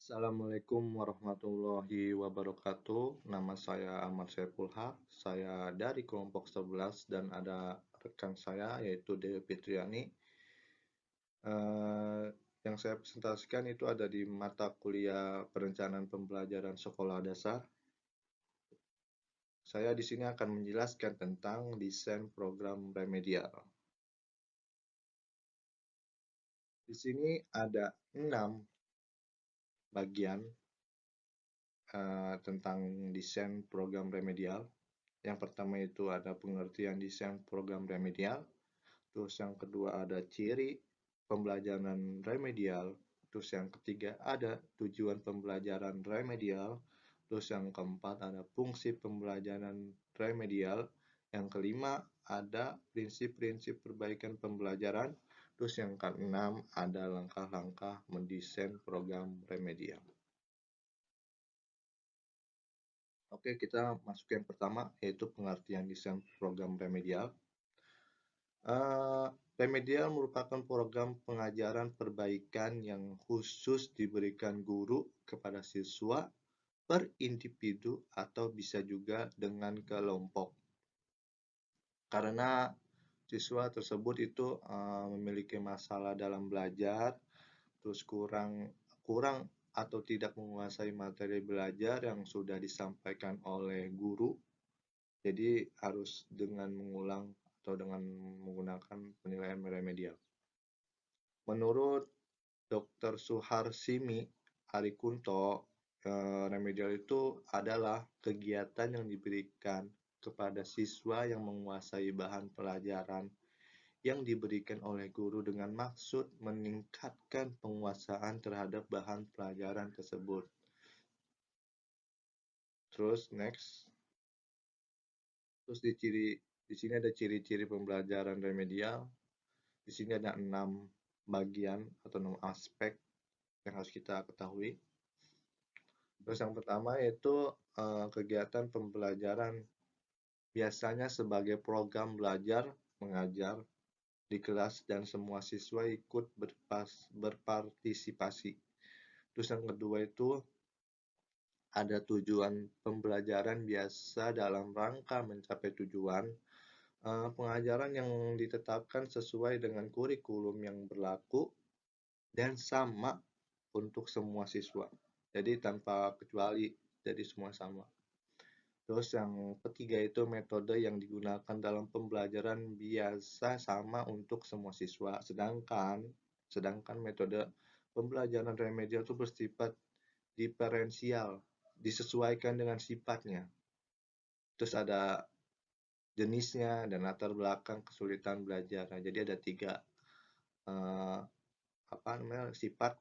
Assalamualaikum warahmatullahi wabarakatuh. Nama saya Ahmad Saiful Haq. Saya dari kelompok 11 dan ada rekan saya yaitu Dewi Fitriani. Eh, yang saya presentasikan itu ada di mata kuliah Perencanaan Pembelajaran Sekolah Dasar. Saya di sini akan menjelaskan tentang desain program remedial. Di sini ada 6 bagian tentang desain program remedial. Yang pertama itu ada pengertian desain program remedial. Terus yang kedua ada ciri pembelajaran remedial. Terus yang ketiga ada tujuan pembelajaran remedial. Terus yang keempat ada fungsi pembelajaran remedial. Yang kelima ada prinsip-prinsip perbaikan pembelajaran. Terus yang keenam ada langkah-langkah mendesain program remedial. Oke, kita masuk yang pertama, yaitu pengertian desain program remedial. Remedial merupakan program pengajaran perbaikan yang khusus diberikan guru kepada siswa per individu atau bisa juga dengan kelompok. Karena siswa tersebut itu memiliki masalah dalam belajar, terus kurang atau tidak menguasai materi belajar yang sudah disampaikan oleh guru. Jadi harus dengan mengulang atau dengan menggunakan penilaian remedial. Menurut Dr. Suharsimi Arikunto, remedial itu adalah kegiatan yang diberikan kepada siswa yang menguasai bahan pelajaran yang diberikan oleh guru dengan maksud meningkatkan penguasaan terhadap bahan pelajaran tersebut. Terus next. Terus di sini ada ciri-ciri pembelajaran remedial. Di sini ada 6 bagian atau 6 aspek yang harus kita ketahui. Terus yang pertama yaitu kegiatan pembelajaran biasanya sebagai program belajar mengajar di kelas dan semua siswa ikut berpartisipasi. Terus yang kedua itu ada tujuan pembelajaran biasa dalam rangka mencapai tujuan. Pengajaran yang ditetapkan sesuai dengan kurikulum yang berlaku dan sama untuk semua siswa. Jadi tanpa kecuali, jadi semua sama. Terus yang ketiga itu metode yang digunakan dalam pembelajaran biasa sama untuk semua siswa. Sedangkan metode pembelajaran remedial itu bersifat diferensial, disesuaikan dengan sifatnya. Terus ada jenisnya dan latar belakang kesulitan belajar. Nah, jadi ada 3 sifat.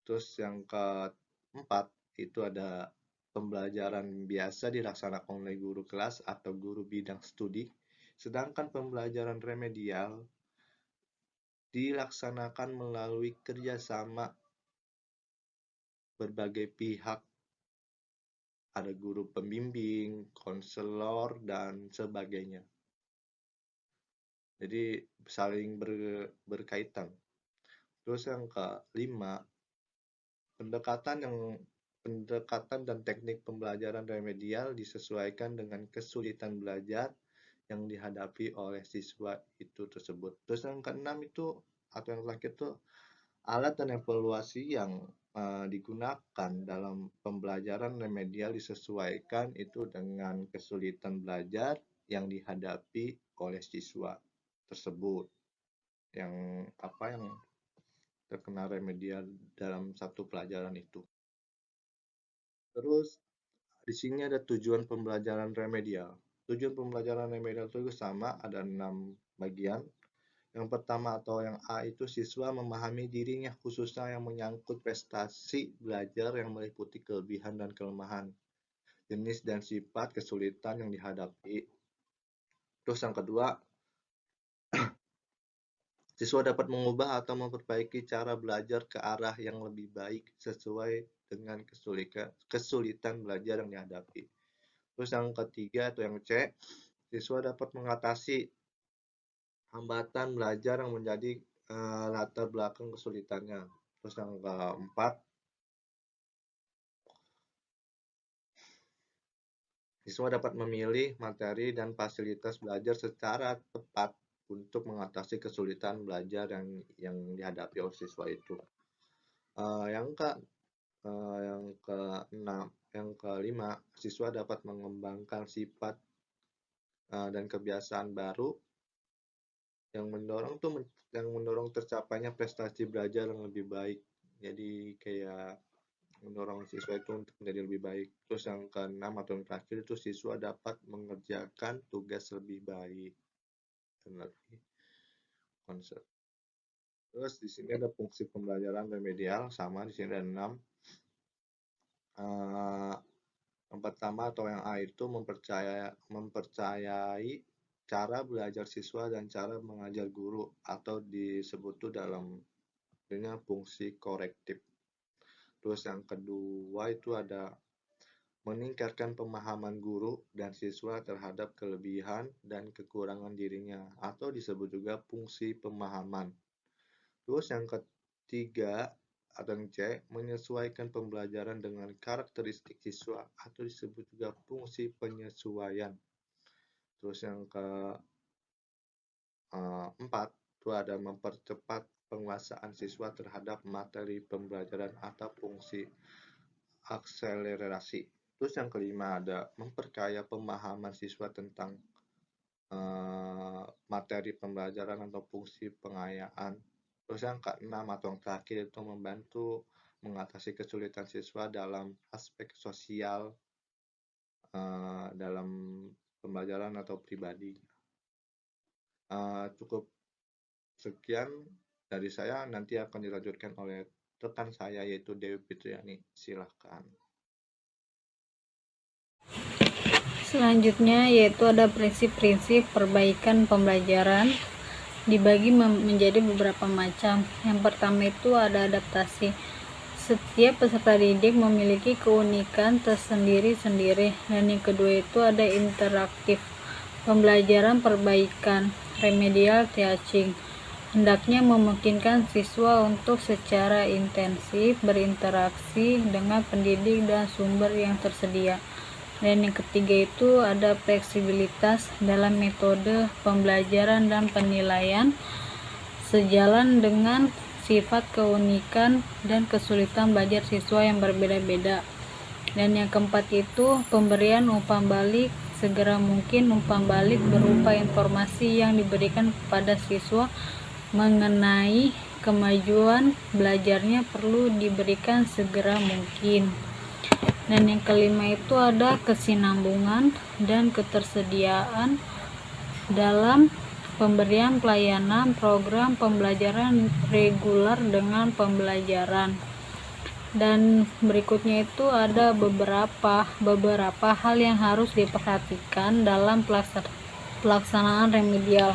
Terus yang keempat itu ada pembelajaran biasa dilaksanakan oleh guru kelas atau guru bidang studi, sedangkan pembelajaran remedial dilaksanakan melalui kerjasama berbagai pihak, ada guru pembimbing, konselor, dan sebagainya. Jadi saling berkaitan. Terus yang kelima, pendekatan dan teknik pembelajaran remedial disesuaikan dengan kesulitan belajar yang dihadapi oleh siswa itu tersebut. Terus yang keenam itu atau yang terakhir itu alat dan evaluasi yang digunakan dalam pembelajaran remedial disesuaikan itu dengan kesulitan belajar yang dihadapi oleh siswa tersebut yang terkena remedial dalam satu pelajaran itu. Terus di sini ada tujuan pembelajaran remedial. Tujuan pembelajaran remedial itu sama, ada 6 bagian. Yang pertama atau yang A itu siswa memahami dirinya khususnya yang menyangkut prestasi belajar yang meliputi kelebihan dan kelemahan, jenis dan sifat kesulitan yang dihadapi. Terus yang kedua, siswa dapat mengubah atau memperbaiki cara belajar ke arah yang lebih baik sesuai dengan kesulitan belajar yang dihadapi. Terus yang ketiga atau yang C, siswa dapat mengatasi hambatan belajar yang menjadi latar belakang kesulitannya. Terus yang keempat, siswa dapat memilih materi dan fasilitas belajar secara tepat untuk mengatasi kesulitan belajar yang dihadapi oleh siswa itu. Yang keenam, yang kelima, siswa dapat mengembangkan sifat dan kebiasaan baru yang mendorong tercapainya prestasi belajar yang lebih baik. Jadi kayak mendorong siswa itu untuk menjadi lebih baik. Terus yang keenam atau yang terakhir itu siswa dapat mengerjakan tugas lebih baik dan lebih konsep. Terus di sini ada fungsi pembelajaran remedial, sama di sini ada 6. Yang pertama atau yang A itu mempercayai cara belajar siswa dan cara mengajar guru, atau disebut dalam dengan fungsi korektif. Terus yang kedua itu ada meningkatkan pemahaman guru dan siswa terhadap kelebihan dan kekurangan dirinya, atau disebut juga fungsi pemahaman. Terus yang ketiga atau yang C, menyesuaikan pembelajaran dengan karakteristik siswa, atau disebut juga fungsi penyesuaian. Terus yang keempat itu ada mempercepat penguasaan siswa terhadap materi pembelajaran, atau fungsi akselerasi. Terus yang kelima ada memperkaya pemahaman siswa tentang materi pembelajaran atau fungsi pengayaan. Terus yang keenam atau yang terakhir itu membantu mengatasi kesulitan siswa dalam aspek sosial dalam pembelajaran atau pribadi. Cukup sekian dari saya, nanti akan dilanjutkan oleh rekan saya yaitu Dewi Fitriani. Silahkan. Selanjutnya yaitu ada prinsip-prinsip perbaikan pembelajaran, dibagi menjadi beberapa macam. Yang pertama itu ada adaptasi. Setiap peserta didik memiliki keunikan tersendiri-sendiri. Dan yang kedua itu ada interaktif. Pembelajaran perbaikan, remedial teaching, hendaknya memungkinkan siswa untuk secara intensif berinteraksi dengan pendidik dan sumber yang tersedia. Dan yang ketiga itu ada fleksibilitas dalam metode pembelajaran dan penilaian, sejalan dengan sifat keunikan dan kesulitan belajar siswa yang berbeda-beda. Dan yang keempat itu pemberian umpan balik. Segera mungkin umpan balik berupa informasi yang diberikan kepada siswa mengenai kemajuan belajarnya perlu diberikan segera mungkin. Dan yang kelima itu ada kesinambungan dan ketersediaan dalam pemberian pelayanan program pembelajaran reguler dengan pembelajaran. Dan berikutnya itu ada beberapa hal yang harus diperhatikan dalam pelaksanaan remedial.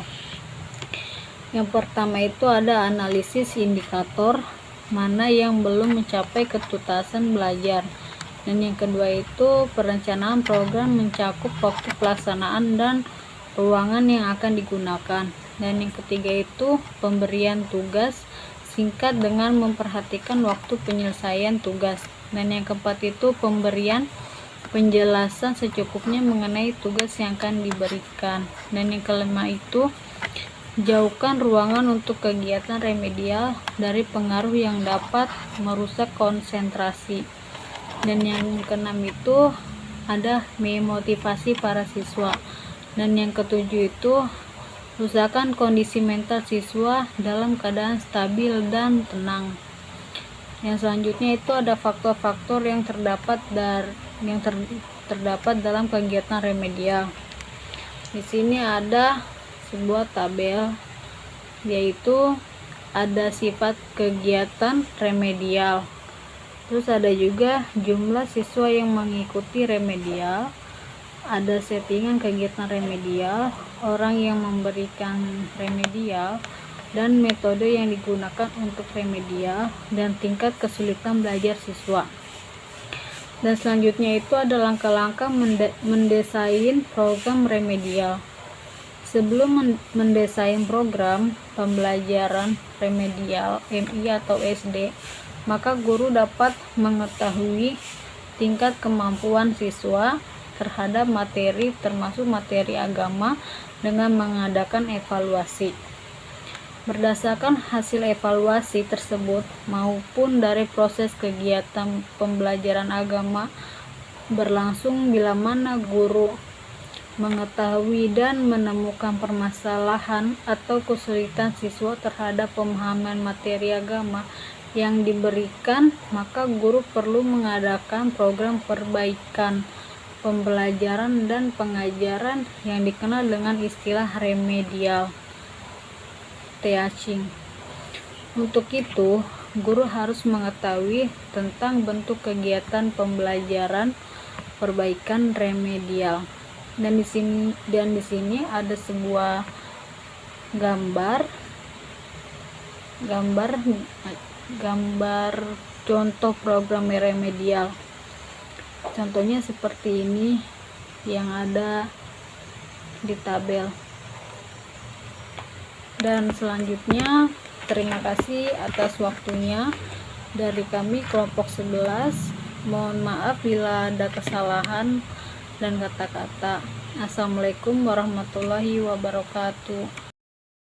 Yang pertama itu ada analisis indikator mana yang belum mencapai ketuntasan belajar. Dan yang kedua itu perencanaan program mencakup waktu pelaksanaan dan ruangan yang akan digunakan. Dan yang ketiga itu pemberian tugas singkat dengan memperhatikan waktu penyelesaian tugas. Dan yang keempat itu pemberian penjelasan secukupnya mengenai tugas yang akan diberikan. Dan yang kelima itu jauhkan ruangan untuk kegiatan remedial dari pengaruh yang dapat merusak konsentrasi. Dan yang keenam itu ada memotivasi para siswa. Dan yang ketujuh itu usahakan kondisi mental siswa dalam keadaan stabil dan tenang. Yang selanjutnya itu ada faktor-faktor yang terdapat dalam kegiatan remedial. Di sini ada sebuah tabel, yaitu ada sifat kegiatan remedial. Terus ada juga jumlah siswa yang mengikuti remedial, ada settingan kegiatan remedial, orang yang memberikan remedial, dan metode yang digunakan untuk remedial, dan tingkat kesulitan belajar siswa. Dan selanjutnya itu ada langkah-langkah mendesain program remedial. Sebelum mendesain program pembelajaran remedial MI atau SD, maka guru dapat mengetahui tingkat kemampuan siswa terhadap materi termasuk materi agama dengan mengadakan evaluasi. Berdasarkan hasil evaluasi tersebut maupun dari proses kegiatan pembelajaran agama berlangsung, bila mana guru mengetahui dan menemukan permasalahan atau kesulitan siswa terhadap pemahaman materi agama yang diberikan, maka guru perlu mengadakan program perbaikan pembelajaran dan pengajaran yang dikenal dengan istilah remedial teaching. Untuk itu, guru harus mengetahui tentang bentuk kegiatan pembelajaran perbaikan remedial. Dan di sini ada sebuah gambar contoh program remedial. Contohnya seperti ini yang ada di tabel. Dan selanjutnya, terima kasih atas waktunya dari kami kelompok 11. Mohon maaf bila ada kesalahan dan kata-kata. Assalamualaikum warahmatullahi wabarakatuh.